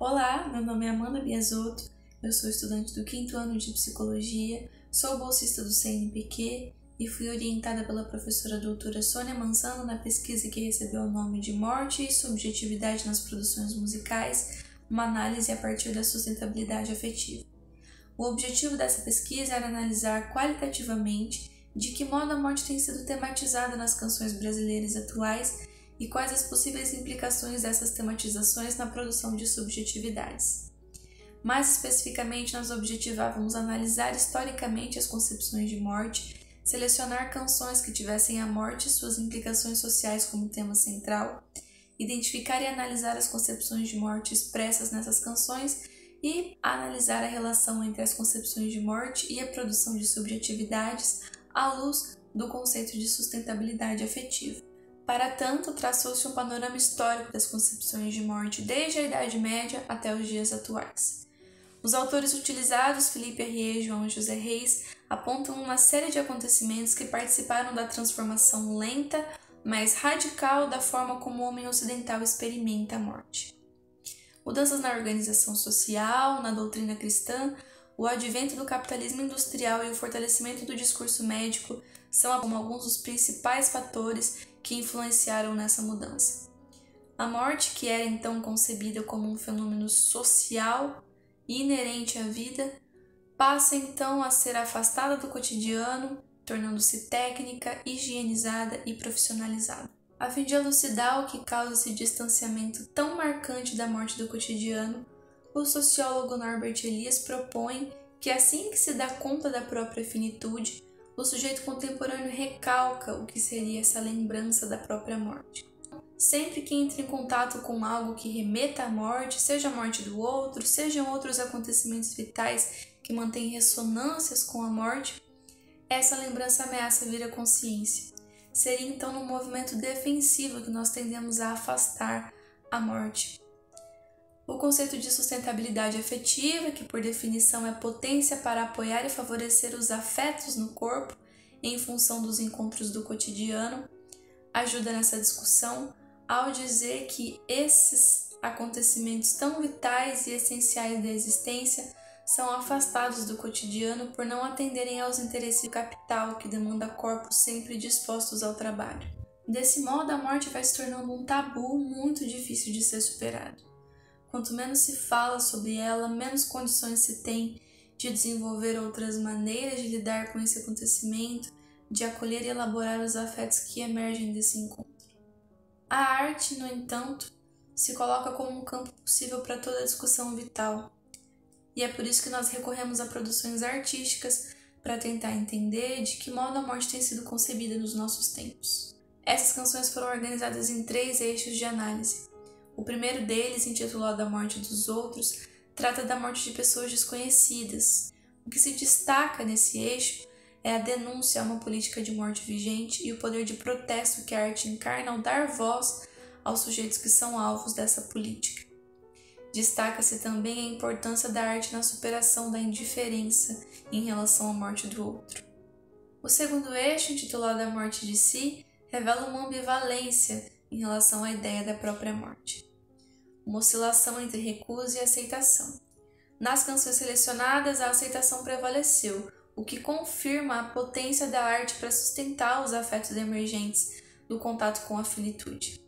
Olá, meu nome é Amanda Biasotto, eu sou estudante do 5º ano de Psicologia, sou bolsista do CNPq e fui orientada pela professora doutora Sônia Manzano na pesquisa que recebeu o nome de Morte e Subjetividade nas Produções Musicais, uma análise a partir da sustentabilidade afetiva. O objetivo dessa pesquisa era analisar qualitativamente de que modo a morte tem sido tematizada nas canções brasileiras atuais e quais as possíveis implicações dessas tematizações na produção de subjetividades. Mais especificamente, nós objetivávamos analisar historicamente as concepções de morte, selecionar canções que tivessem a morte e suas implicações sociais como tema central, identificar e analisar as concepções de morte expressas nessas canções e analisar a relação entre as concepções de morte e a produção de subjetividades à luz do conceito de sustentabilidade afetiva. Para tanto, traçou-se um panorama histórico das concepções de morte desde a Idade Média até os dias atuais. Os autores utilizados, Felipe Herrier e João José Reis, apontam uma série de acontecimentos que participaram da transformação lenta, mas radical da forma como o homem ocidental experimenta a morte. Mudanças na organização social, na doutrina cristã, o advento do capitalismo industrial e o fortalecimento do discurso médico são alguns dos principais fatores que influenciaram nessa mudança. A morte, que era então concebida como um fenômeno social e inerente à vida, passa então a ser afastada do cotidiano, tornando-se técnica, higienizada e profissionalizada. A fim de elucidar o que causa esse distanciamento tão marcante da morte do cotidiano, o sociólogo Norbert Elias propõe que assim que se dá conta da própria finitude, o sujeito contemporâneo recalca o que seria essa lembrança da própria morte. Sempre que entra em contato com algo que remeta à morte, seja a morte do outro, sejam outros acontecimentos vitais que mantêm ressonâncias com a morte, essa lembrança ameaça vir à consciência. Seria então no movimento defensivo que nós tendemos a afastar a morte. O conceito de sustentabilidade afetiva, que por definição é potência para apoiar e favorecer os afetos no corpo em função dos encontros do cotidiano, ajuda nessa discussão ao dizer que esses acontecimentos tão vitais e essenciais da existência são afastados do cotidiano por não atenderem aos interesses do capital, que demanda corpos sempre dispostos ao trabalho. Desse modo, a morte vai se tornando um tabu muito difícil de ser superado. Quanto menos se fala sobre ela, menos condições se tem de desenvolver outras maneiras de lidar com esse acontecimento, de acolher e elaborar os afetos que emergem desse encontro. A arte, no entanto, se coloca como um campo possível para toda a discussão vital. E é por isso que nós recorremos a produções artísticas para tentar entender de que modo a morte tem sido concebida nos nossos tempos. Essas canções foram organizadas em 3 eixos de análise. O primeiro deles, intitulado A Morte dos Outros, trata da morte de pessoas desconhecidas. O que se destaca nesse eixo é a denúncia a uma política de morte vigente e o poder de protesto que a arte encarna ao dar voz aos sujeitos que são alvos dessa política. Destaca-se também a importância da arte na superação da indiferença em relação à morte do outro. O segundo eixo, intitulado A Morte de Si, revela uma ambivalência em relação à ideia da própria morte. Uma oscilação entre recusa e aceitação. Nas canções selecionadas, a aceitação prevaleceu, o que confirma a potência da arte para sustentar os afetos emergentes do contato com a finitude.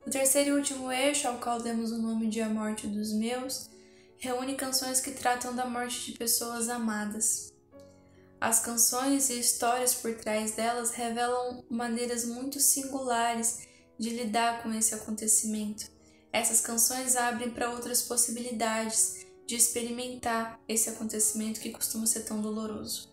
O terceiro e último eixo, ao qual demos o nome de A Morte dos Meus, reúne canções que tratam da morte de pessoas amadas. As canções e histórias por trás delas revelam maneiras muito singulares de lidar com esse acontecimento. Essas canções abrem para outras possibilidades de experimentar esse acontecimento que costuma ser tão doloroso.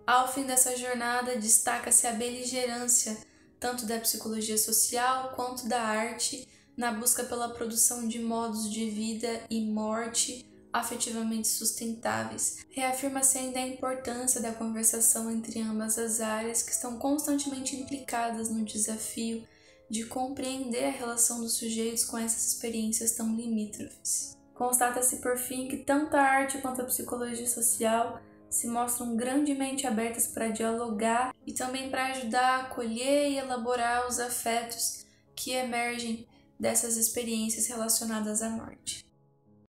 Ao fim dessa jornada, destaca-se a beligerância tanto da psicologia social quanto da arte na busca pela produção de modos de vida e morte afetivamente sustentáveis. Reafirma-se ainda a importância da conversação entre ambas as áreas que estão constantemente implicadas no desafio de compreender a relação dos sujeitos com essas experiências tão limítrofes. Constata-se, por fim, que tanto a arte quanto a psicologia social se mostram grandemente abertas para dialogar e também para ajudar a acolher e elaborar os afetos que emergem dessas experiências relacionadas à morte.